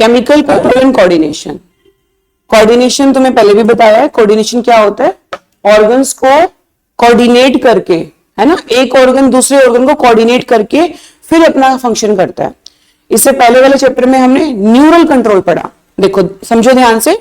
Chemical control and coordination. Coordination तो मैं पहले भी बताया है, कोऑर्डिनेशन क्या होता है, ऑर्गन्स को कोऑर्डिनेट करके, है ना, एक ऑर्गन दूसरे ऑर्गन को कोऑर्डिनेट करके फिर अपना फंक्शन करता है। इससे पहले वाले चैप्टर में हमने न्यूरल कंट्रोल पढ़ा। देखो समझो ध्यान से,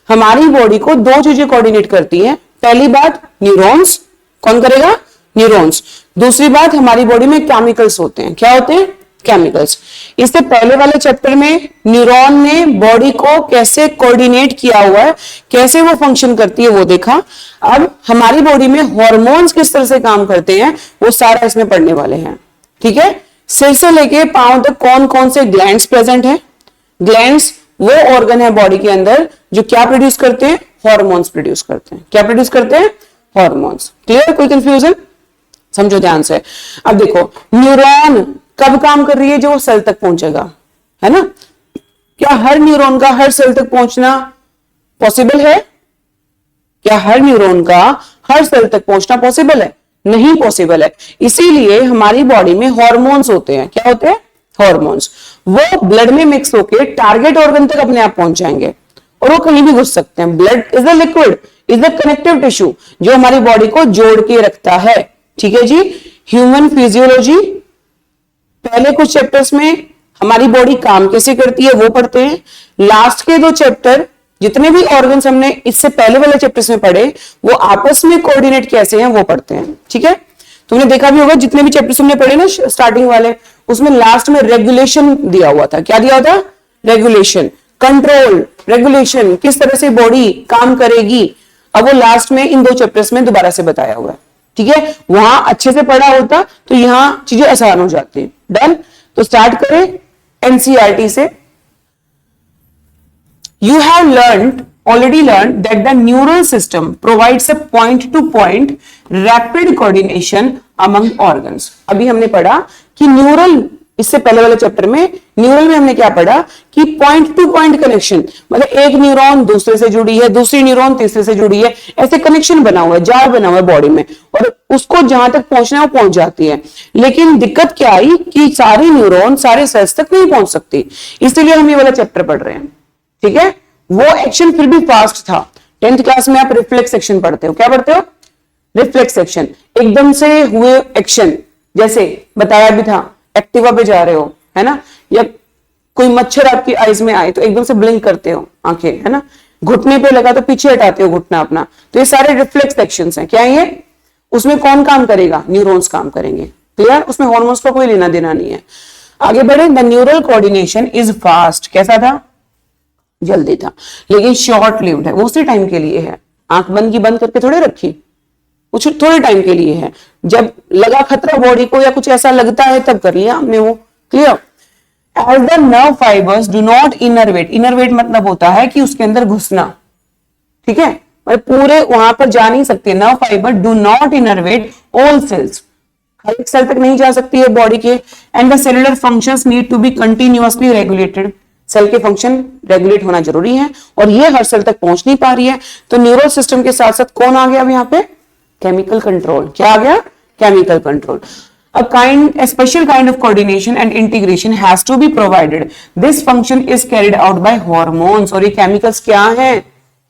हमारी बॉडी को दो चीजें कोऑर्डिनेट करती हैं। पहली बात न्यूरॉन्स, कौन करेगा, न्यूरॉन्स। दूसरी बात हमारी बॉडी में केमिकल्स होते हैं, क्या होते हैं, केमिकल्स। इससे पहले वाले चैप्टर में न्यूरॉन ने बॉडी को कैसे कोऑर्डिनेट किया हुआ है, कैसे वो फंक्शन करती है वो देखा। अब हमारी बॉडी में हार्मोन्स किस तरह से काम करते हैं वो सारा इसमें पढ़ने वाले हैं, ठीक है। सिर से लेके पांव तक कौन कौन से ग्लैंड्स प्रेजेंट हैं। ग्लैंड्स वो ऑर्गन है बॉडी के अंदर जो क्या प्रोड्यूस करते हैं, हार्मोन्स प्रोड्यूस करते हैं। क्या प्रोड्यूस करते हैं, हार्मोन्स। क्लियर, कोई कंफ्यूजन, समझो ध्यान से। अब देखो न्यूरॉन कब काम कर रही है, जो सेल तक पहुंचेगा, है ना। क्या हर न्यूरॉन का हर सेल तक पहुंचना पॉसिबल है, क्या हर न्यूरॉन का हर सेल तक पहुंचना पॉसिबल है, नहीं पॉसिबल है। इसीलिए हमारी बॉडी में हार्मोन्स होते हैं, क्या होते हैं, हार्मोन्स। वो ब्लड में मिक्स होकर टारगेट ऑर्गन तक अपने आप पहुंच जाएंगे और वो कहीं भी घुस सकते हैं। Blood is the liquid, is the connective tissue जो हमारी बॉडी को जोड़ के रखता है, ठीक है जी। ह्यूमन फिजियोलॉजी, पहले कुछ चैप्टर्स में हमारी बॉडी काम कैसे करती है वो पढ़ते हैं। लास्ट के दो चैप्टर जितने भी ऑर्गन्स हमने इससे पहले वाले चैप्टर्स में पढ़े वो आपस में कोऑर्डिनेट कैसे हैं वो पढ़ते हैं, ठीक है। तुमने देखा भी होगा जितने भी चैप्टर्स हमने पढ़े ना स्टार्टिंग वाले, उसमें लास्ट में रेगुलेशन दिया हुआ था। क्या दिया हुआ था, रेगुलेशन, कंट्रोल, रेगुलेशन, किस तरह से बॉडी काम करेगी। अब वो लास्ट में इन दो चैप्टर्स में दोबारा से बताया हुआ है, ठीक है। वहां अच्छे से पढ़ा होता तो यहां चीजें आसान हो जाती। डन, तो स्टार्ट करें एनसीईआरटी से। You have already learned that the neural system provides a point-to-point rapid coordination among organs. अभी हमने पढ़ा कि न्यूरल, इससे पहले वाले चैप्टर में न्यूरल में हमने क्या पढ़ा कि पॉइंट टू पॉइंट कनेक्शन, मतलब एक न्यूरॉन दूसरे से जुड़ी है, दूसरी न्यूरॉन तीसरे से जुड़ी है, ऐसे कनेक्शन बना हुआ है, जाल बना हुआ है बॉडी में, और उसको जहां तक पहुंचना है वो पहुंच जाती है। लेकिन दिक्कत क्या आई कि सारी न्यूरॉन सारे सेल्स तक नहीं पहुंच सकती, इसलिए हम ये वाला चैप्टर पढ़ रहे हैं, ठीक है। वो एक्शन फिर भी फास्ट था। 10th क्लास में आप रिफ्लेक्स एक्शन पढ़ते हो, क्या पढ़ते हो, रिफ्लेक्स एक्शन, एकदम से हुए एक्शन, जैसे बताया भी था एक्टिवा पे जा रहे हो, है ना, या कोई मच्छर आपकी आईज में आए तो एकदम से ब्लिंक करते हो आंखें, है ना, घुटने पे लगा तो पीछे हटाते हो घुटना अपना, तो ये सारे रिफ्लेक्स एक्शंस हैं। क्या ये, उसमें कौन काम करेगा, न्यूरॉन्स काम करेंगे। क्लियर, उसमें हार्मोन्स का कोई लेना देना नहीं है। आगे बढ़े, the neural coordination is fast, कैसा था, जल्दी था, लेकिन शॉर्ट लिव्ड है, वो उसी टाइम के लिए है। आंख बंद की बंद करके थोड़े रखी, कुछ थोड़े टाइम के लिए है, जब लगा खतरा बॉडी को या कुछ ऐसा लगता है तब कर लिया हमने वो। Clear, as the nerve fibres do not innervate, innervate मतलब होता है कि उसके अंदर घुसना, ठीक है, पर पूरे वहां पर जा नहीं सकते। Nerve fibre do not innervate all cells, हर एक सेल तक नहीं जा सकती है बॉडी के। And the cellular functions need to be continuously regulated, cell के फंक्शन रेगुलेट होना जरूरी है और ये हर सेल तक पहुंच नहीं पा रही है। तो न्यूरल सिस्टम के साथ साथ कौन आ गया अब यहाँ पे, केमिकल कंट्रोल। क्या आ गया, chemical control. A special kind of coordination and integration has to be provided. This function is carried out by hormones. और ये chemicals क्या है,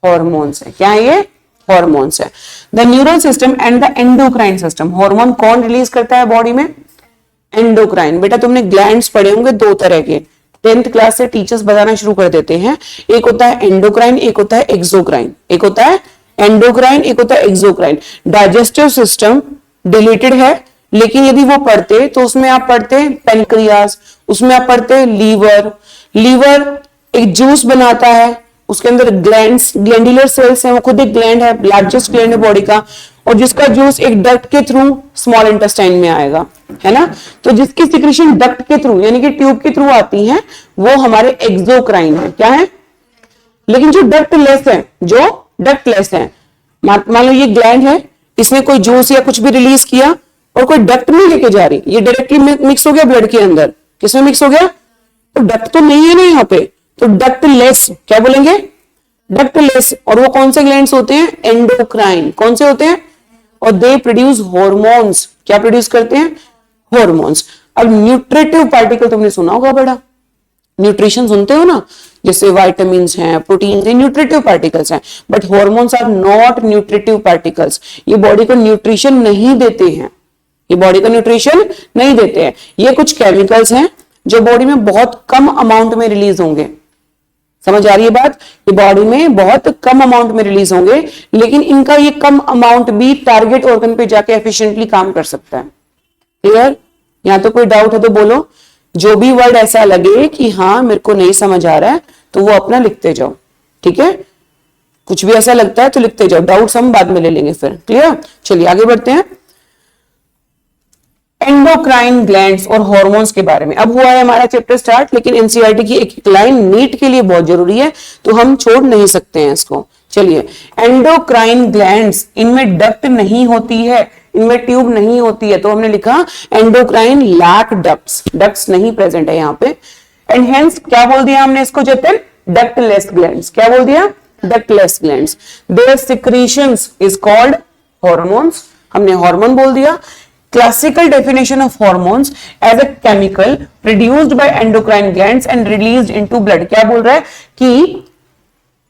hormones है। क्या है ये, hormones है। The neural system and the endocrine system. Hormone कौन रिलीज करता है बॉडी में, एंडोक्राइन। बेटा तुमने ग्लैंड्स पढ़े होंगे दो तरह के, 10th क्लास से टीचर्स बताना शुरू कर देते हैं। एक होता है एंडोक्राइन, एक होता है एक्सोक्राइन। एक होता है एंडोक्राइन, एक होता है एक्सोक्राइन। डाइजेस्टिव सिस्टम डिलीटेड है, लेकिन यदि वो पढ़ते तो उसमें आप पढ़ते पेनक्रियाज, उसमें आप पढ़ते लीवर। लीवर एक जूस बनाता है, उसके अंदर ग्लैंड्स, ग्लैंडुलर सेल्स हैं, वो खुद एक ग्लैंड है, लार्जेस्ट ग्लैंड है बॉडी का, और जिसका जूस एक डक्ट के थ्रू स्मॉल इंटेस्टाइन में आएगा, है ना। तो जिसकी सिक्रीशन डक्ट के थ्रू यानी कि ट्यूब के थ्रू आती है वो हमारे एक्सोक्राइन है। क्या है, लेकिन जो डक्टलेस है, जो डक्टलेस है, मान लो ये ग्लैंड है, इसने कोई जूस या कुछ भी रिलीज किया और कोई डक्ट नहीं लेके जा रही, ये डायरेक्टली मिक्स हो गया ब्लड के अंदर, किसमें मिक्स हो गया, तो डक्ट तो नहीं है ना यहाँ पे, तो डक्टलेस, क्या बोलेंगे, डक्टलेस। और वो कौन से ग्लैंड्स होते हैं, एंडोक्राइन। कौन से होते हैं, और दे प्रोड्यूस हॉर्मोन्स। क्या प्रोड्यूस करते हैं, हॉर्मोन्स। अब न्यूट्रिटिव पार्टिकल तुमने सुना होगा बड़ा, न्यूट्रिशन सुनते हो ना, जैसे वाइटामिन्स हैं, प्रोटीन्स, ये न्यूट्रिटिव पार्टिकल्स हैं, but hormones are not nutritive particles. ये बॉडी को न्यूट्रिशन नहीं देते हैं, ये बॉडी को न्यूट्रिशन नहीं देते हैं। ये कुछ केमिकल्स हैं जो बॉडी में बहुत कम अमाउंट में रिलीज होंगे। समझ आ रही है बात? ये बॉडी में बहुत कम अमाउंट में रिलीज होंगे, लेकिन इनका ये कम अमाउंट भी टारगेट ऑर्गन पे जाके एफिशिएंटली काम कर सकता है। क्लियर? यहां तो कोई डाउट है तो बोलो। जो भी वर्ड ऐसा लगे कि हाँ मेरे को नहीं समझ आ रहा है तो वो अपना लिखते जाओ, ठीक है? कुछ भी ऐसा लगता है तो लिखते जाओ, डाउट्स हम बाद में ले लेंगे फिर। क्लियर? चलिए आगे बढ़ते हैं। एंडोक्राइन ग्लैंड्स और हार्मोन्स के बारे में अब हुआ है हमारा चैप्टर स्टार्ट, लेकिन एनसीईआरटी की एक लाइन नीट के लिए बहुत जरूरी है तो हम छोड़ नहीं सकते हैं इसको। चलिए, एंडोक्राइन ग्लैंड्स, इनमें डक्ट नहीं होती है, इनमें ट्यूब नहीं होती है, तो हमने लिखा एंडोक्राइन लैक डक्ट्स, डक्ट्स नहीं प्रेजेंट है यहाँ पे। एंड हेंस क्या बोल दिया हमने इसको जतिन? Ductless glands. क्या बोल दिया? Ductless glands. Their secretions is called hormones, हमने हार्मोन बोल दिया। Classical definition of hormones as a chemical produced by endocrine glands and released into blood। क्या बोल रहा है कि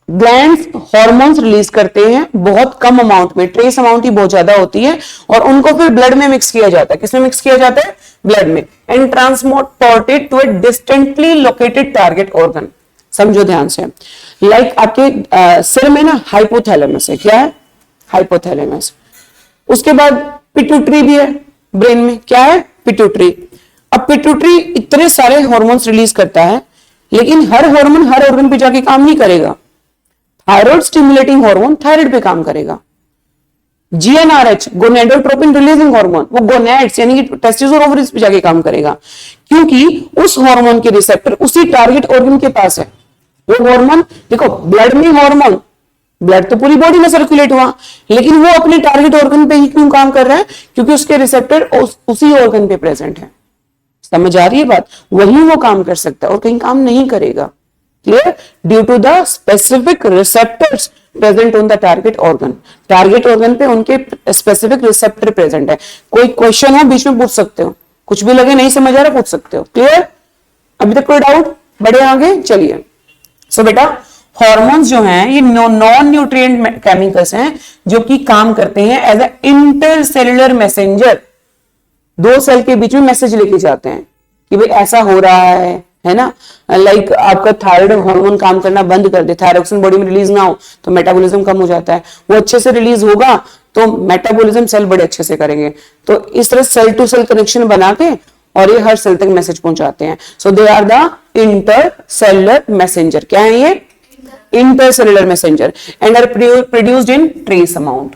ग्लैंड्स हॉर्मोन्स रिलीज करते हैं बहुत कम अमाउंट में, ट्रेस अमाउंट ही बहुत ज्यादा होती है, और उनको फिर ब्लड में मिक्स किया जाता है। किसमें मिक्स किया जाता है? ब्लड में। And transported to a distantly located target organ. समझो ध्यान से। लाइक आपके सिर में ना हाइपोथैलेमस है। क्या है? हाइपोथैलेमस। उसके बाद पिट्यूटरी भी है ब्रेन में। क्या है? पिट्यूटरी। अब पिट्यूटरी इतने सारे हॉर्मोन्स रिलीज करता है, लेकिन हर हार्मोन हर ऑर्गन पे जाके काम नहीं करेगा। थायराइड स्टिमुलेटिंग हार्मोन थायराइड पे काम करेगा। जीएनआरएच, गोनेडोट्रोपिन रिलीजिंग हार्मोन, वो गोनेड्स यानी कि टेस्टिस और ओवरीज पे जाके काम करेगा, क्योंकि उस हार्मोन के रिसेप्टर उसी टारगेट ऑर्गन के पास है। वो हार्मोन देखो, ब्लड में हार्मोन, ब्लड तो पूरी बॉडी में सर्कुलेट हुआ, लेकिन वो अपने टारगेट ऑर्गन पे ही क्यों काम कर रहा है? क्योंकि उसके रिसेप्टर उसी ऑर्गन पे प्रेजेंट है। समझ आ रही है बात? वही वो काम कर सकता है और कहीं काम नहीं करेगा। Clear? Due to the specific receptors present on the target organ. Target organ पे उनके स्पेसिफिक रिसेप्टर प्रेजेंट है। कोई क्वेश्चन हो बीच में पूछ सकते हो, कुछ भी लगे नहीं समझ आ रहा पूछ सकते हो। क्लियर? अभी तक कोई डाउट? बढ़े आगे चलिए। सो बेटा, हॉर्मोन्स जो हैं ये नॉन न्यूट्रिएंट केमिकल्स हैं जो कि काम करते हैं एज ए इंटरसेलुलर मैसेंजर। दो सेल के बीच में मैसेज लेके जाते हैं कि भाई ऐसा हो रहा है ना? लाइक आपका थायराइड हार्मोन काम करना बंद कर दे, थायरोक्सिन बॉडी में रिलीज ना हो तो मेटाबॉलिज्म कम हो जाता है। वो अच्छे से रिलीज होगा तो मेटाबॉलिज्म सेल बड़े अच्छे से करेंगे। तो इस तरह सेल टू सेल कनेक्शन बना के और ये हर सेल तक मैसेज पहुंचाते हैं। So they are the intercellular messenger. क्या है ये? Intercellular messenger. And are produced in trace amount,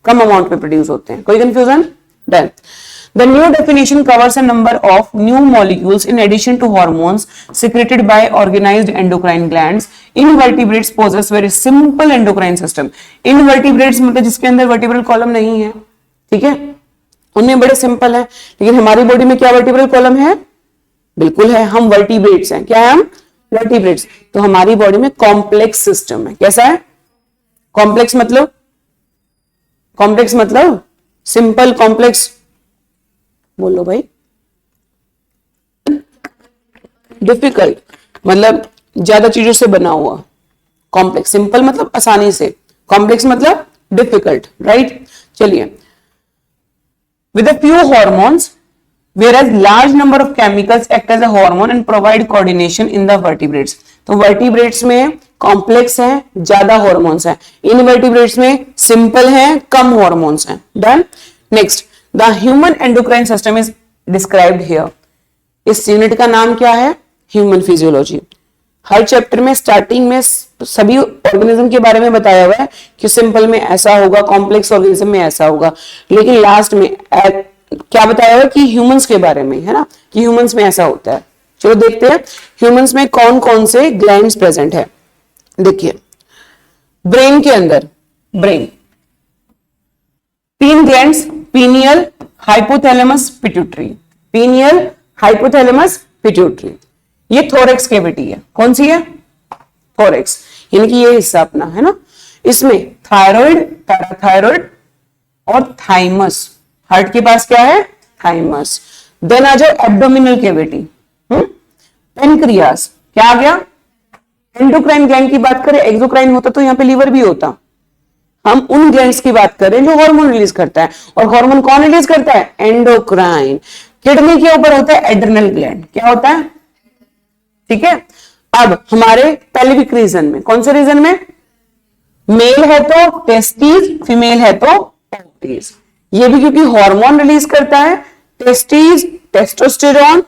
कम अमाउंट में प्रोड्यूस होते हैं। कोई confusion? Done. The new definition covers a number of new molecules in addition to hormones secreted by organized endocrine glands. Invertebrates possess very simple endocrine system. Invertebrates मतलब जिसके अंदर vertebral column नहीं है, ठीक है? उनमें बड़े सिंपल है, लेकिन हमारी बॉडी में क्या vertebral column है? बिल्कुल है, हम vertebrates हैं। क्या है हम? वर्टिब्रेट्स। तो हमारी बॉडी में कॉम्प्लेक्स सिस्टम है। कैसा है? कॉम्प्लेक्स मतलब? कॉम्प्लेक्स मतलब सिंपल, कॉम्प्लेक्स बोलो भाई। डिफिकल्ट मतलब ज्यादा चीजों से बना हुआ। कॉम्प्लेक्स, सिंपल मतलब आसानी से, कॉम्प्लेक्स मतलब डिफिकल्ट। राइट? चलिए, with a few hormones whereas large number of chemicals act as a hormone and provide coordination in the vertebrates। तो vertebrates में कॉम्प्लेक्स है, ज्यादा हॉर्मोन्स है। इनवर्टिब्रेट्स में सिंपल है, कम हॉर्मोन्स हैं। Done. Next, the human endocrine system is described here. इस यूनिट का नाम क्या है? Human physiology. हर चैप्टर में स्टार्टिंग में सभी ऑर्गेनिज्म के बारे में बताया हुआ है कि सिंपल में ऐसा होगा, कॉम्प्लेक्स ऑर्गेनिज्म में ऐसा होगा, लेकिन लास्ट में क्या बताया हुआ कि ह्यूमंस के बारे में, है ना, कि ह्यूमंस में ऐसा होता है। चलो देखते हैं ह्यूमंस में कौन कौन से ग्लैंड्स प्रेजेंट है। देखिए, ब्रेन के अंदर, brain 3 glands, pineal, hypothalamus, pituitary. Pineal, hypothalamus, pituitary. ये थोरेक्स कैविटी है। कौन सी है? थोरेक्स, यानी कि ये हिस्सा अपना है ना। इसमें थायराइड, पैराथायराइड और थाइमस। हार्ट के पास क्या है? थाइमस। देन आ जाओ एब्डोमिनल कैविटी, पेनक्रियास। क्या आ गया? एंडोक्राइन ग्लैंड की बात करें, एक्सोक्राइन होता तो यहाँ पे लीवर भी होता। हम उन ग्लैंड्स की बात कर रहे हैं जो हार्मोन रिलीज करता है, और हार्मोन कौन रिलीज करता है? एंडोक्राइन। किडनी के ऊपर होता है एड्रिनल ग्लैंड। क्या होता है? ठीक है। अब हमारे पेल्विक रीजन में, कौन से रीजन में? मेल है तो टेस्टिस, फीमेल है तो ओवरीज। ये भी क्योंकि हार्मोन रिलीज करता है। टेस्टिस टेस्टोस्टेरोन,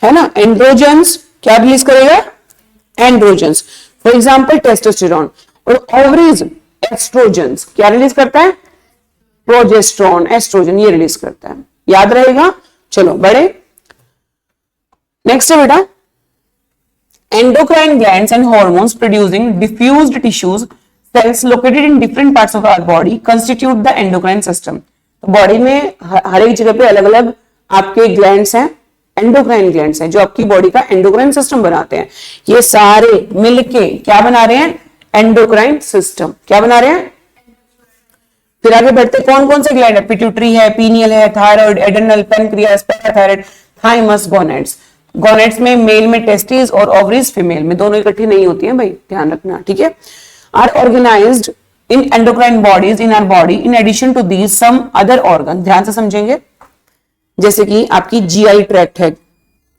है ना। एंड्रोजन्स क्या रिलीज करेगा? Androgens, for example testosterone. और ओवरीज एस्ट्रोजन्स क्या रिलीज करता है? प्रोजेस्ट्रॉन, एस्ट्रोजन ये रिलीज करता है। याद रहेगा। चलो बड़े, नेक्स्ट है बेटा, endocrine glands and hormones producing diffused tissues cells located in different parts of our body constitute the endocrine system। तो बॉडी में हर एक जगह पे अलग अलग आपके ग्लैंड्स हैं, एंडोक्राइन ग्लैंड्स हैं, जो आपकी बॉडी का एंडोक्राइन सिस्टम बनाते हैं। ये सारे मिलके क्या बना रहे हैं? Endocrine system. क्या बना रहे हैं? फिर आगे बढ़ते, कौन कौन से ग्लैंड है? पिट्यूटरी है, पीनियल है, thyroid, adrenal, pancreas, parathyroid, thymus, gonads. Gonads में मेल में टेस्टिस और ओवरीज फीमेल में, दोनों इकट्ठी नहीं होती हैं भाई, ध्यान रखना। ठीक है। Are organized in endocrine bodies in our body in addition to these some other organ. ध्यान से समझेंगे। जैसे कि आपकी जीआई ट्रैक्ट है।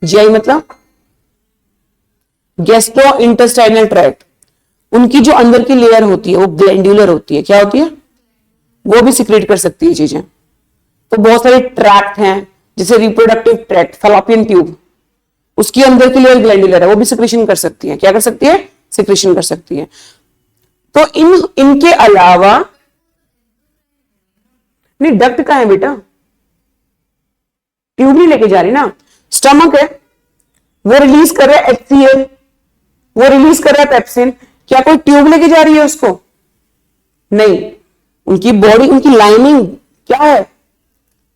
जीआई मतलब गैस्ट्रो इंटेस्टाइनल ट्रैक्ट। उनकी जो अंदर की लेयर होती है वो ग्लैंडुलर होती है। क्या होती है? वो भी सिक्रेट कर सकती है चीजें। तो बहुत सारे ट्रैक्ट हैं, जैसे रिप्रोडक्टिव ट्रैक्ट, फैलोपियन ट्यूब, उसकी अंदर की लेयर ग्लैंडुलर है, वो भी सिक्रेशन कर सकती है। क्या कर सकती है? सिक्रेशन कर सकती है। तो इनके अलावा, नहीं डक्ट कहां है बेटा? ट्यूब नहीं लेके जा रही ना, स्टमक है, वो रिलीज कर रहा है HCl, वो रिलीज कर रहा है पेप्सिन। क्या कोई ट्यूब लेके जा रही है उसको? नहीं। उनकी बॉडी, उनकी लाइनिंग क्या है?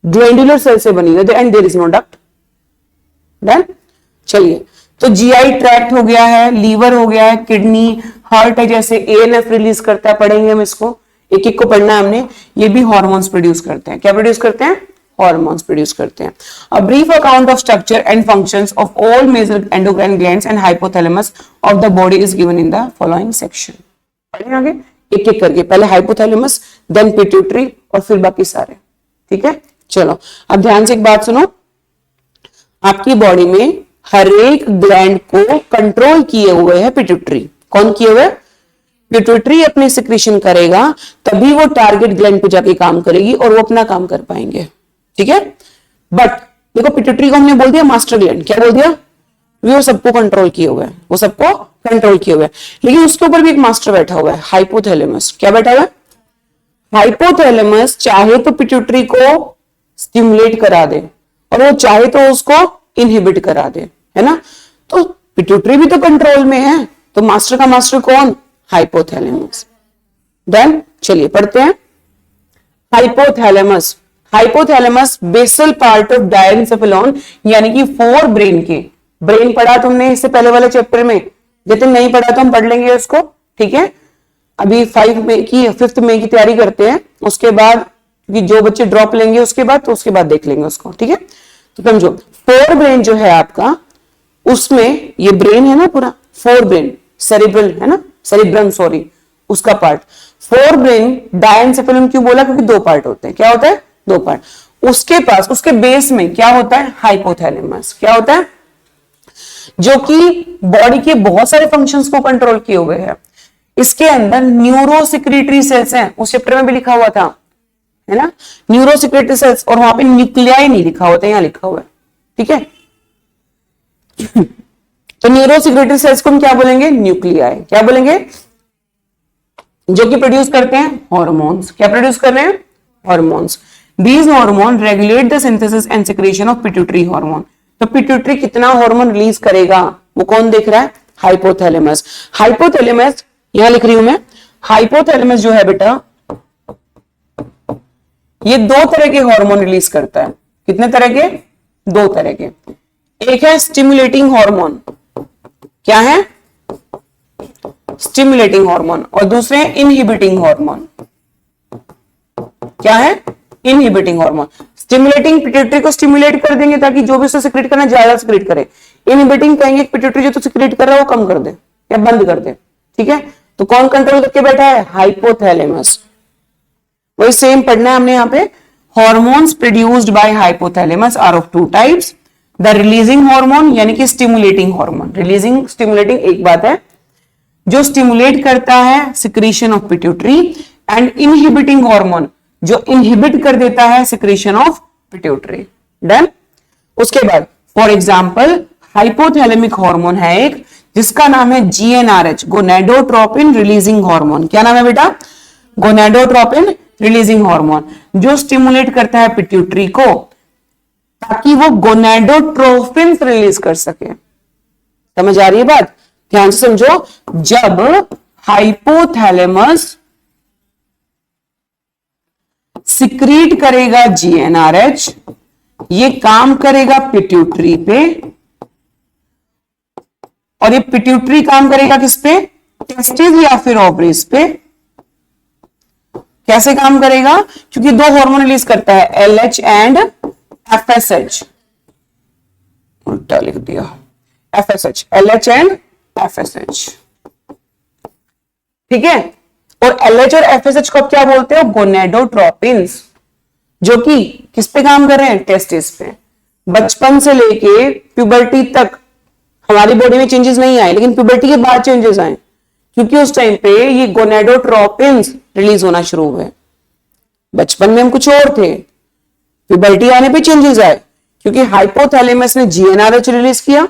ग्लैंडुलर सेल से बनी है, and there is no duct. Done. चलिए, तो जीआई ट्रैक्ट हो गया है, लीवर हो गया है, किडनी, हार्ट है, जैसे एएनएफ रिलीज करता है, पढ़ेंगे हम इसको, एक एक को पढ़ना है हमने। ये भी हार्मोन्स प्रोड्यूस करते हैं। क्या प्रोड्यूस करते हैं? हार्मोन्स प्रोड्यूस करते हैं। A brief account of structure and functions of all major endocrine glands and hypothalamus of the body is given in the following section. पढ़ें आगे एक एक करके, पहले हाइपोथैलेमस, देन पिट्यूटरी, और फिर बाकी सारे। ठीक है। चलो अब ध्यान से एक बात सुनो। आपकी बॉडी में हर एक ग्लैंड को कंट्रोल किए हुए है पिट्यूटरी। कौन किए हुए? पिट्यूटरी अपने सिक्रीशन करेगा, तभी वो टारगेट ग्लैंड पे जाके काम करेगी और वो अपना काम कर पाएंगे। ठीक है। बट देखो, पिट्यूटरी को हमने बोल दिया मास्टर ग्लैंड। क्या बोल दिया? वो सबको कंट्रोल किए हुए है, वो सबको कंट्रोल किए हुए है। लेकिन उसके ऊपर भी एक मास्टर बैठा हुआ है, हाइपोथैलेमस। क्या बैठा हुआ है? हाइपोथैलेमस चाहे तो पिट्यूटरी को स्टिमुलेट करा दे, और वो चाहे तो उसको इनहिबिट करा दे, है ना। तो पिट्यूटरी भी तो कंट्रोल में है, तो मास्टर का मास्टर कौन? हाइपोथैलेमस। देन चलिए पढ़ते हैं। Hypothalamus, hypothalamus basal part of diencephalon, यानी कि फोर ब्रेन के। ब्रेन पढ़ा तुमने इससे पहले वाले चैप्टर में, जितने नहीं पढ़ा तो हम पढ़ लेंगे उसको। ठीक है। अभी 5 मई की 5th मई की तैयारी करते हैं, उसके बाद जो बच्चे ड्रॉप लेंगे उसके बाद, तो उसके बाद देख लेंगे उसको। ठीक है। तो समझो, फोर ब्रेन जो है आपका, उसमें ये ब्रेन है ना पूरा, फोर ब्रेन, सेरिब्रल है ना, सेरिब्रम सॉरी, उसका पार्ट। फोर ब्रेन डायरेंसेफेलॉन क्यों बोला? क्योंकि दो पार्ट होते हैं। क्या होता है? दो पार्ट। उसके पास, उसके बेस में क्या होता है? हाइपोथैलेमस। क्या होता है? जो कि बॉडी के बहुत सारे फंक्शंस को कंट्रोल किए हुए है। इसके अंदर न्यूरोसिक्रेटरी सेल्स हैं, उस चैप्टर में भी लिखा हुआ था, है ना, न्यूरोसिक्रेटरी सेल्स, और वहां पे न्यूक्लियाई नहीं लिखा होता, यहां लिखा हुआ है। ठीक है। तो न्यूरोसिक्रेटरी सेल्स को हम क्या बोलेंगे? न्यूक्लियाई। क्या बोलेंगे? जो कि प्रोड्यूस करते हैं हॉर्मोन्स। क्या प्रोड्यूस कर रहे हैं? Hormones. These hormones regulate the synthesis and secretion of pituitary hormone। तो पिट्यूटरी कितना हार्मोन रिलीज करेगा वो कौन देख रहा है? हाइपोथैलेमस। हाइपोथैलेमस यहां लिख रही हूं मैं। हाइपोथैलेमस जो है बेटा, ये दो तरह के हार्मोन रिलीज करता है। कितने तरह के? दो तरह के। एक है स्टिमुलेटिंग हार्मोन। क्या है? Stimulating hormone. और दूसरे हैं इनहिबिटिंग हार्मोन। क्या है? Inhibiting hormone. स्टिमुलेटिंग पिट्यूटरी को स्टिमुलेट कर देंगे ताकि जो भी उसे सिक्रेट करना ज्यादा सिक्रेट करे। इनहिबिटिंग कहेंगे पिट्यूटरी जो तो सिक्रेट कर रहा है वो कम कर दे। या बंद कर दे, ठीक है। तो कौन कंट्रोल करके बैठा है? हाइपोथैलेमस। वही सेम पढ़ना है हमने यहाँ पे। Hormones produced by hypothalamus are of two types, the releasing hormone यानी कि स्टिमुलेटिंग हार्मोन। रिलीजिंग स्टिमुलेटिंग एक बात है, जो स्टिमुलेट करता है secretion of pituitary, and inhibiting hormone जो इनहिबिट कर देता है सिक्रीशन ऑफ पिट्यूटरी। डन। उसके बाद फॉर एग्जांपल हाइपोथैलेमिक हार्मोन है एक जिसका नाम है जीएनआरएच, गोनेडोट्रोपिन रिलीजिंग हार्मोन। क्या नाम है बेटा? गोनेडोट्रोपिन रिलीजिंग हार्मोन, जो स्टिमुलेट करता है पिट्यूटरी को ताकि वो गोनेडोट्रोपिन रिलीज कर सके। समझ आ रही है बात? ध्यान से समझो। जब हाइपोथैलेमस सिक्रीट करेगा जीएनआरएच, ये काम करेगा पिट्यूटरी पे, और ये पिट्यूटरी काम करेगा किस पे? टेस्टिस या फिर ओवरीज पे। कैसे काम करेगा? क्योंकि दो हार्मोन रिलीज करता है, एलएच एंड एफएसएच। उल्टा लिख दिया, एफएसएच, एलएच एंड एफएसएच, ठीक है। और एलएच और एफएसएच को क्या बोलते हो? गोनेडोट्रोपिन्स, जो कि किस पे काम कर रहे हैं? टेस्टिस पे। बचपन से लेके प्यूबर्टी तक हमारी बॉडी में चेंजेस नहीं आए, लेकिन प्यूबर्टी के बाद चेंजेस आए, क्योंकि उस टाइम पे ये गोनेडोट्रोपिन्स रिलीज होना शुरू हुए। बचपन में हम कुछ और थे, प्यूबर्टी आने पे चेंजेस आए, क्योंकि हाइपोथैलेमस ने जीएनआरएच रिलीज किया,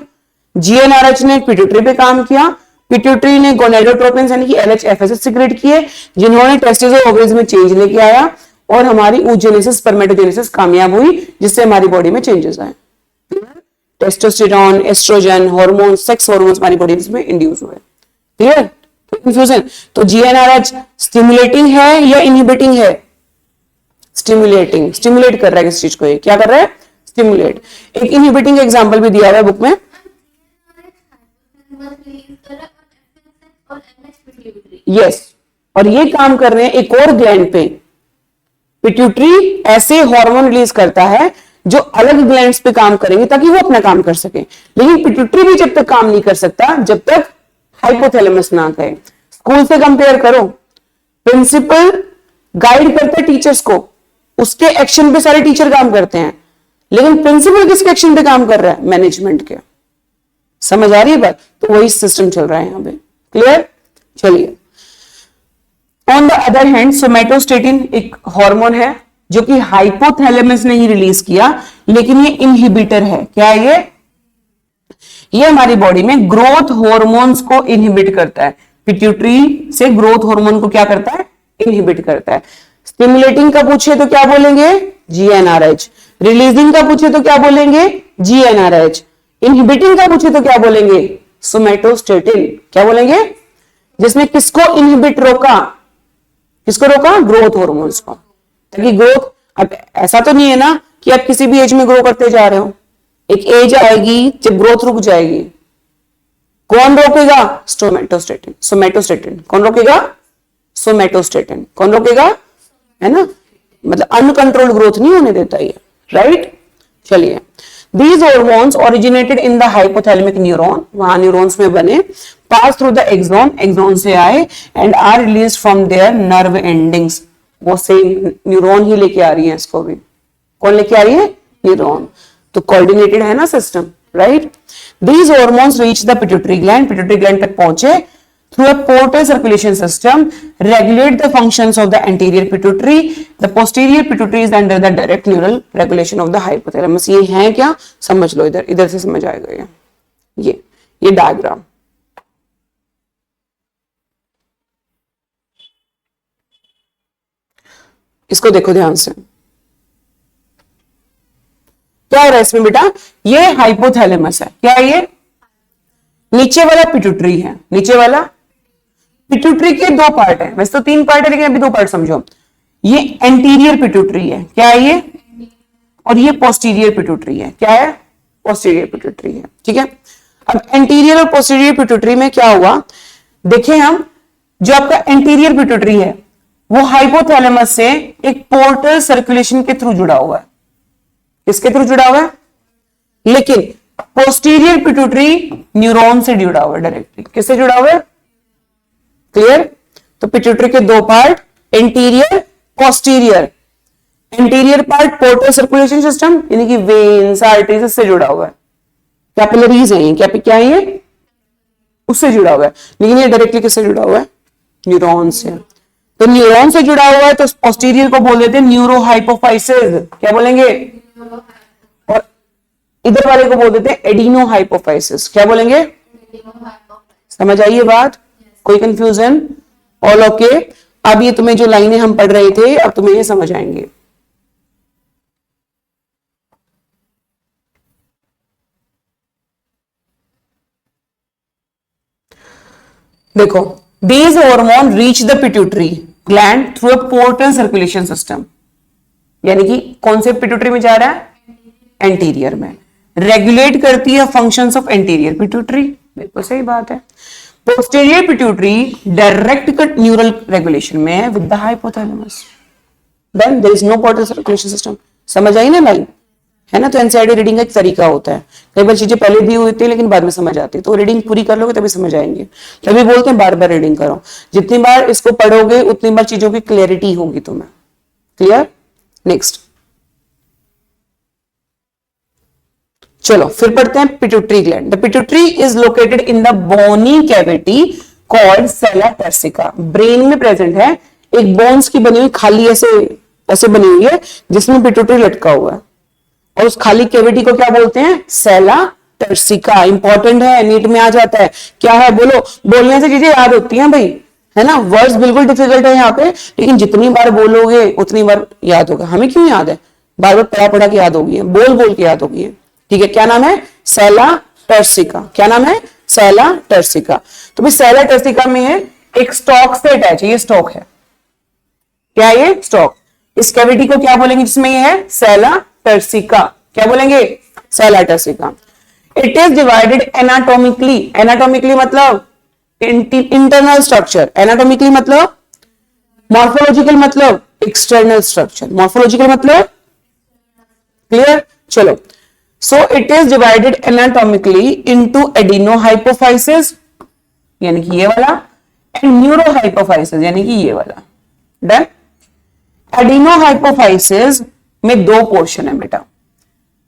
जीएनआरएच ने पिट्यूटरी पे काम किया, पिट्यूटरी ने गोनेडोट्रोपिन्स यानी कि एलएच एफएसएच सिक्रेट किए, जिन्होंने टेस्टिस और ओवरीज में चेंज लेके आया, और हमारी oogenesis स्पर्मेटोजेनेसिस कामयाब हुई, जिससे हमारी बॉडी में चेंजेस आए। Testosterone, estrogen hormone, sex hormones हमारी बॉडी में इंड्यूस हुए। क्लियर? तो कंफ्यूजन? तो जीएनआरएच स्टिमुलेटिंग है या इनहिबिटिंग है? स्टिमुलेटिंग। स्टिमुलेट कर रहा है किस चीज को? ये क्या कर रहा है? स्टिमुलेट। एक इनहिबिटिंग एग्जांपल भी दिया हुआ है बुक में। यस, और ये काम कर रहे हैं एक और ग्लैंड पे। पिट्यूटरी ऐसे हार्मोन रिलीज करता है जो अलग ग्लैंड्स पे काम करेंगे ताकि वो अपना काम कर सके, लेकिन पिट्यूटरी भी जब तक काम नहीं कर सकता जब तक हाइपोथैलेमस ना कहे। स्कूल से कंपेयर करो, प्रिंसिपल गाइड करता है टीचर्स को, उसके एक्शन पे सारे टीचर काम करते हैं, लेकिन प्रिंसिपल किसके एक्शन पे काम कर रहा है? मैनेजमेंट के। समझ आ रही है बात? तो वही सिस्टम चल रहा है यहां पे। क्लियर? चलिए, on the other hand somatostatin एक हार्मोन है जो कि हाइपोथैलेमस ने ही रिलीज किया, लेकिन ये इनहिबिटर है। क्या है ये हमारी बॉडी में ग्रोथ हार्मोन्स को इनहिबिट करता है। पिट्यूटरी से ग्रोथ हार्मोन को क्या करता है? इनहिबिट करता है। स्टिमुलेटिंग का पूछे तो क्या बोलेंगे? जीएनआरएच। रिलीजिंग का पूछे तो क्या बोलेंगे? जीएनआरएच। इनहिबिटिंग का पूछे तो क्या बोलेंगे? सोमेटोस्टेटिन। क्या बोलेंगे? जिसमें किसको इनहिबिट रोका? किसको रोका? ग्रोथ हार्मोन्स को। ताकि ग्रोथ, अब ऐसा तो नहीं है ना कि आप किसी भी एज में ग्रो करते जा रहे हो, एक एज आएगी जब ग्रोथ रुक जाएगी। कौन रोकेगा? सोमेटोस्टेटिन। सोमेटोस्टेटिन कौन रोकेगा? सोमेटोस्टेटिन। कौन रोकेगा? है ना, मतलब अनकंट्रोल्ड ग्रोथ नहीं होने देता ये, राइट। चलिए, these hormones originated in the hypothalamic neuron, वहां न्यूरॉन्स में बने, pass through the axon, axon से आए, and are released from their nerve endings। वो सेम न्यूरॉन ही लेके आ रही है इसको भी। कौन लेके आ रही है? न्यूरॉन। तो कोऑर्डिनेटेड है ना system, right. These hormones reach the pituitary gland, pituitary gland तक पहुंचे through a portal circulation system, regulate the functions of the anterior pituitary, the posterior pituitary is under the direct neural regulation of the hypothalamus। ये है क्या? समझ लो, इधर इधर से समझ आएगा ये डायग्राम। इसको देखो ध्यान से, क्या हो रहा है इसमें बेटा? ये हाइपोथैलेमस है। क्या है ये? नीचे वाला पिट्यूटरी है। नीचे वाला पिट्यूटरी के दो पार्ट है, वैसे तो तीन पार्ट है लेकिन अभी दो पार्ट समझो। ये एंटीरियर पिट्यूटरी है। क्या है ये? और ये पोस्टीरियर पिट्यूटरी है। क्या है? पोस्टीरियर पिट्यूटरी है, ठीक है। अब एंटीरियर और पोस्टीरियर पिट्यूटरी में क्या हुआ देखें हम। जो आपका एंटीरियर पिट्यूटरी है वो हाइपोथैलेमस से एक पोर्टल सर्कुलेशन के थ्रू जुड़ा हुआ है। किसके थ्रू जुड़ा हुआ है? लेकिन पोस्टीरियर पिट्यूटरी न्यूरॉन से जुड़ा हुआ है डायरेक्टली। किससे जुड़ा हुआ है? क्लियर? तो पिट्यूटरी के दो part, anterior, posterior. Anterior part portal circulation system यानी कि वेन्स, आर्टरीज से जुड़ा हुआ है। कैपिलरीज है क्या है ये? उससे जुड़ा हुआ है। लेकिन ये डायरेक्टली किससे जुड़ा हुआ है? न्यूरॉन से। तो न्यूरॉन से जुड़ा हुआ है तो पोस्टीरियर को बोल देते हैं न्यूरो हाइपोफाइसिस। क्या बोलेंगे? और इधर वाले को बोल देते हैं एडिनो हाइपोफाइसिस। क्या बोलेंगे? समझ आई ये बात? कोई कंफ्यूजन? All okay? अब ये तुम्हें जो लाइनें हम पढ़ रहे थे अब तुम्हें ये समझ आएंगे। देखो, these hormone reach the pituitary gland through a portal circulation system, यानी कि कौन से पिट्यूटरी में जा रहा है? एंटीरियर में। रेगुलेट करती है फंक्शंस ऑफ एंटीरियर पिट्यूटरी। बिल्कुल सही बात है। Posterior pituitary direct cut neural regulation में है with the hypothalamus. Then there is no portal circulation system. समझ आई ना लाइन? है ना? तो एनसीईआरटी रीडिंग का एक तरीका होता है। कई बार चीजें पहले दी हुई थी लेकिन बाद में समझ आती है, तो रीडिंग पूरी कर लोगे तभी समझ आएंगे। तभी बोलते हैं बार बार रीडिंग करो। जितनी बार इसको पढ़ोगे उतनी बार चीजों की क्लैरिटी होगी तुम्हें। क्लियर? नेक्स्ट चलो फिर पढ़ते हैं pituitary gland. The pituitary is located in the bony cavity called sella turcica. Brain में प्रेजेंट है, एक बोन्स की बनी हुई खाली ऐसे बनी हुई है जिसमें पिट्यूटरी लटका हुआ है, और उस खाली कैविटी को क्या बोलते हैं? सेला टर्सिका। इंपॉर्टेंट है, नीट में आ जाता है। क्या है? बोलो। बोलने से चीजें याद होती हैं भाई, है ना? वर्ड्स बिल्कुल डिफिकल्ट है यहाँ पे, लेकिन जितनी बार बोलोगे उतनी बार याद होगा। हमें क्यों याद है? बार बार पढ़ा पढ़ा के याद होगी, बोल बोल के याद होगी। ठीक है, क्या नाम है? सेला टर्सिका। क्या नाम है? सेला टर्सिका। तो भाई सेला टर्सिका में है एक स्टॉक से अटैच है। ये स्टॉक है। क्या है ये? स्टॉक। इस कैविटी को क्या बोलेंगे जिसमें ये है? सेला टर्सिका। क्या बोलेंगे? सेला टर्सिका। It is divided anatomically. Anatomically मतलब इंटरनल स्ट्रक्चर। एनाटोमिकली मतलब मॉर्फोलॉजिकल मतलब एक्सटर्नल स्ट्रक्चर। मॉर्फोलॉजिकल मतलब क्लियर? चलो, so it is divided anatomically into adenohypophysis यानी कि ये वाला, एंड न्यूरोहाइपोफाइसिस यानी कि ये वाला। डन? एडिनोहाइपोफाइसिस में दो पोर्शन है बेटा।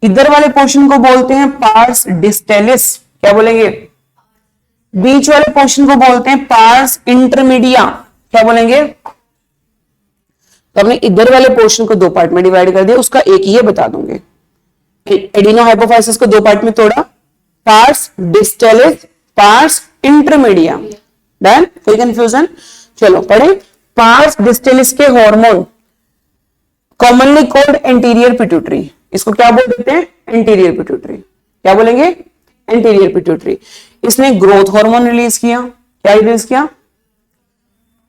इधर वाले पोर्शन को बोलते हैं पार्स डिस्टेलिस। क्या बोलेंगे? बीच वाले पोर्शन को बोलते हैं पार्स इंटरमीडिया। क्या बोलेंगे? तो हमने इधर वाले पोर्शन को दो पार्ट में डिवाइड कर दिया, उसका एक ही है बता दूंगे। एडिनोहाइपोफाइसिस को दो पार्ट में तोड़ा, pars distalis, pars intermedia. Done? कोई कंफ्यूजन? चलो पढ़े। पार्स डिस्टेलिस के hormone commonly called anterior pituitary. इसको क्या बोल देते हैं? Anterior pituitary. क्या बोलेंगे? Anterior pituitary. इसने ग्रोथ हार्मोन रिलीज किया। क्या रिलीज किया?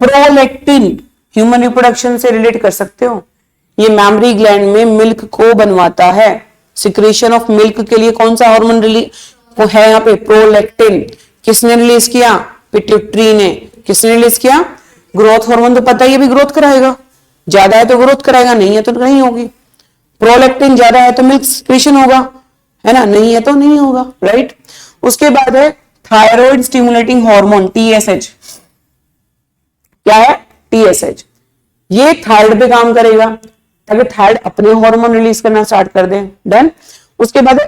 प्रोलैक्टिन। ह्यूमन रिप्रोडक्शन से रिलेट कर सकते हो। ये मैमरी ग्लैंड में मिल्क को बनवाता है। सिक्रेशन ऑफ मिल्क के लिए कौन सा हार्मोन रिलीज वो है यहाँ पे? प्रोलैक्टिन। किसने रिलीज किया? पिट्यूटरी ने। किसने रिलीज किया? ग्रोथ हार्मोन तो पता ही है भी ग्रोथ कराएगा। ज्यादा है तो ग्रोथ कराएगा, नहीं है तो नहीं होगी। प्रोलैक्टिन ज्यादा है तो मिल्क सिक्रेशन होगा, है ना? नहीं है तो नहीं होगा। राइट? उसके बाद है थायराइड स्टिमुलेटिंग हार्मोन टीएसएच। क्या है? टीएसएच। ये थायराइड पे काम करेगा ताकि थायराइड अपने हार्मोन रिलीज करना स्टार्ट कर दे। डन? उसके बाद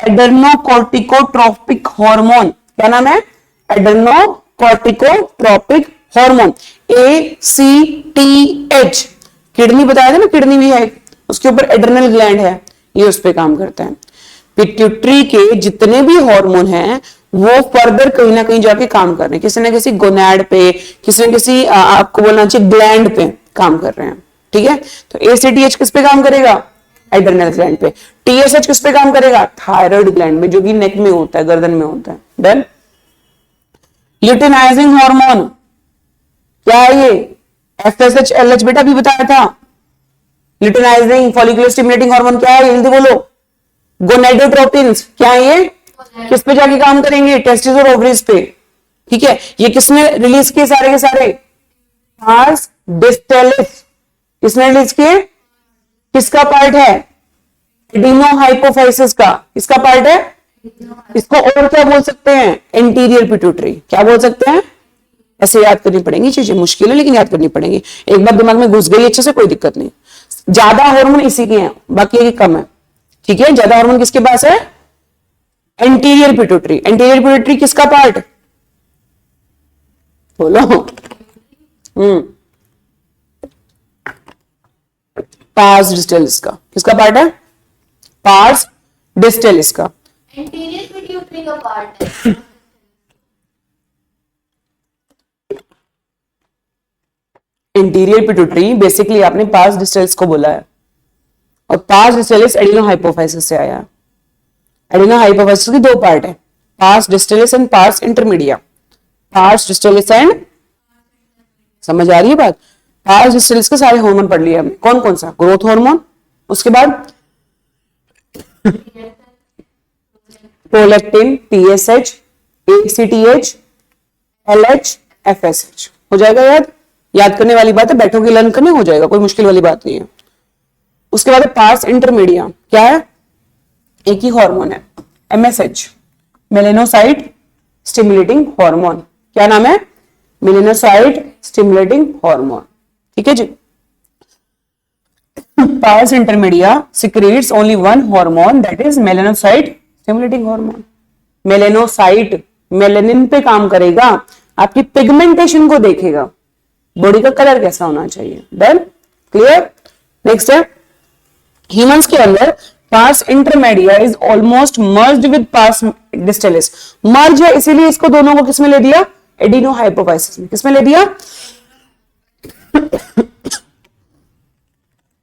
एड्रेनोकोर्टिकोट्रोपिक हार्मोन। क्या नाम है? Adrenocorticotropic hormone ACTH। किडनी बताया था ना, किडनी भी है, उसके ऊपर एड्रेनल ग्लैंड है, ये उस पे काम करता है। पिट्यूटरी के जितने भी हार्मोन हैं वो फर्दर कहीं ना कहीं जाके काम कर रहे हैं, किसी न किसी गोनैड पे, किसी न किसी आपको बोलना चाहिए ग्लैंड पे काम कर रहे हैं। ठीक है? तो ACTH किस पे काम करेगा? एड्रेनल ग्लैंड पे। TSH किस पे काम करेगा? थायराइड ग्लैंड में, जो कि नेक में होता है, गर्दन में होता है। डन? ल्यूटेनाइजिंग हार्मोन क्या है ये? FSH LH बेटा भी बताया था। ल्यूटेनाइजिंग फॉलिकुलर स्टिमुलेटिंग हार्मोन क्या है? जल्दी बोलो। गोनेडोट्रोपिन्स क्या है ये? किस पे जाके काम करेंगे? टेस्टिस और ओवरीज पे। ठीक है? ये किसने रिलीज किए सारे के सारे? Parse distalis. किसने रिलीज किए? किसका पार्ट है? एडिनोहाइपोफाइसिस का। किसका पार्ट है? इसको और क्या बोल सकते हैं? Anterior pituitary. क्या बोल सकते हैं? ऐसे याद करनी पड़ेंगी चीजें, मुश्किल है लेकिन याद करनी पड़ेंगी। एक बार दिमाग में घुस गई अच्छे से, कोई दिक्कत नहीं। ज्यादा हार्मोन इसी के हैं, बाकी ये कम है। ठीक है, ज्यादा हार्मोन किसके पास है? Anterior pituitary. एंटीरियर पिट्यूटरी किसका पार्ट? बोलो। पार्स डिस्टलिस का। किसका पार्ट है? पार्स डिस्टलिस का। एंटीरियर पिट्यूटरी का पार्ट है। इंटीरियर पिट्यूटरी बेसिकली आपने पार्स डिस्टलिस को बोला है, और पार्स डिस्टलिस एडिनोहाइपोफाइसिस से आया है। एडिनोहाइपोफाइसिस की दो पार्ट है, parse distalis and parse intermedia. Parse distalis and, समझ आ रही है बात? पार्स डिस्टलिस के सारे हार्मोन पढ़ लिए हमने। कौन कौन सा? ग्रोथ हार्मोन, उसके बाद prolactin, TSH, ACTH, LH, FSH. हो जाएगा याद? याद करने वाली बात है, बैठोगे लर्न करने, हो जाएगा, कोई मुश्किल वाली बात नहीं है। उसके बाद पार्स इंटरमीडिया क्या है? एक ही हार्मोन है, एमएसएच, मेलेनोसाइट स्टिमुलेटिंग हार्मोन। क्या नाम है? Melanocyte stimulating hormone. ठीक है जी। पार्स इंटरमीडिया secretes only one hormone, that is melanocyte stimulating hormone. Melanocyte melanin पे काम करेगा, आपकी पिगमेंटेशन को देखेगा, बॉडी का कलर कैसा होना चाहिए। डन? क्लियर? नेक्स्ट है, ह्यूमंस के अंदर पार्स इंटरमीडिया इज ऑलमोस्ट मर्ज्ड विद पार्स डिस्टलिस। मर्ज है इसीलिए इसको दोनों को किसमें ले दिया? एडिनोहाइपोफाइसिस में। किसमें ले दिया?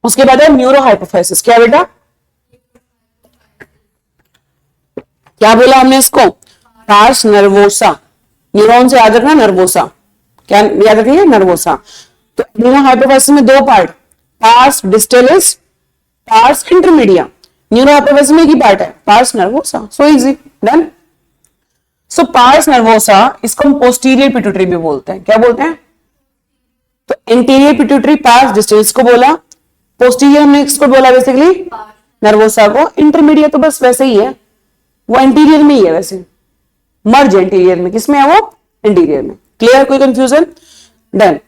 उसके बाद है न्यूरोहाइपोफाइसिस। क्या बेटा? क्या बोला हमने इसको? Parse nervosa. न्यूरॉन से याद रखना, नर्वोसा। क्या याद रखिए? नर्वोसा। तो न्यूरोहाइपोफाइसिस में दो पार्ट, पार्स डिस्टलिस, पार्स इंटरमीडिया। न्यूरोहाइपोफाइसिस में एक ही पार्ट है, पार्स नर्वोसा। So easy. डन? सो पार्स नर्वोसा इसको हम पोस्टीरियर पिट्यूटरी भी बोलते हैं। क्या बोलते हैं? तो एंटीरियर पिट्यूटरी पार्स डिस्टलिस को बोला, पोस्टीरियर हमने किसको बोला? बेसिकली नर्वोसा को। इंटरमीडिएट तो बस वैसे ही है, वो एंटीरियर में ही है वैसे, मर्ज एंटीरियर में। किसमें है वो? एंटीरियर में। क्लियर? कोई कंफ्यूजन? डन।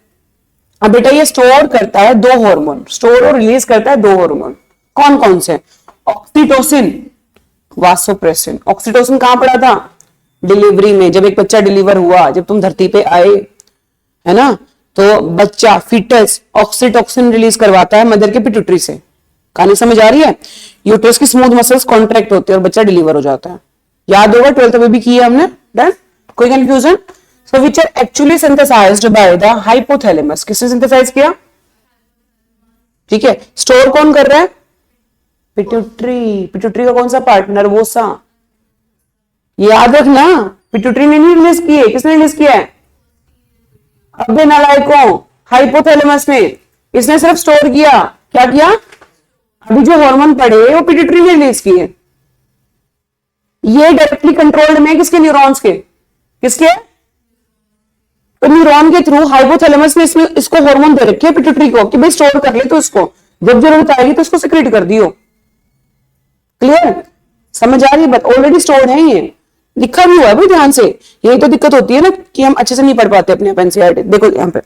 अब बेटा ये स्टोर करता है दो हार्मोन, स्टोर और रिलीज करता है दो हार्मोन। कौन कौन से? Oxytocin, vasopressin. ऑक्सीटोसिन कहां पड़ा था? डिलीवरी में, जब एक बच्चा डिलीवर हुआ, जब तुम धरती पे आए, है ना, तो बच्चा फीटस ऑक्सीटोसिन रिलीज करवाता है मदर के पिट्यूटरी से। कहानी समझ आ रही है? यूट्रस की स्मूथ मसल्स कॉन्ट्रैक्ट होती है और बच्चा डिलीवर हो जाता है। याद होगा, 12th में भी किया हमने। डन? कोई confusion? So which are actually synthesized by the hypothalamus. किसने सिंथेसाइज किया? ठीक है। स्टोर कौन कर रहा है? पिट्यूटरी। पिट्यूटरी का कौन सा पार्ट? नर्वोसा। याद रखना, पिट्यूटरी ने नहीं रिलीज किए, किसने रिलीज किया है? अबे नालायकों, हाइपोथैलेमस ने। इसने सिर्फ स्टोर किया। क्या किया? अभी जो हार्मोन पड़े वो पिट्यूटरी ने रिलीज किए। ये डायरेक्टली कंट्रोल्ड में किसके? न्यूरॉन्स के। किसके? तो न्यूरॉन के थ्रू हाइपोथैलेमस ने इसमें इसको हार्मोन दे रखे पिट्यूटरी को कि भाई स्टोर कर ले, तो इसको जब जरूरत आएगी तो इसको सिक्रेट कर दियो। क्लियर? समझ आ रही बात? ऑलरेडी स्टोर्ड है, ये लिखा भी हुआ है भाई ध्यान से। यही तो दिक्कत होती है ना कि हम अच्छे से नहीं पढ़ पाते अपने एनसीईआरटी। देखो यहाँ पे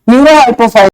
न्यूरोहाइपोफाइसिस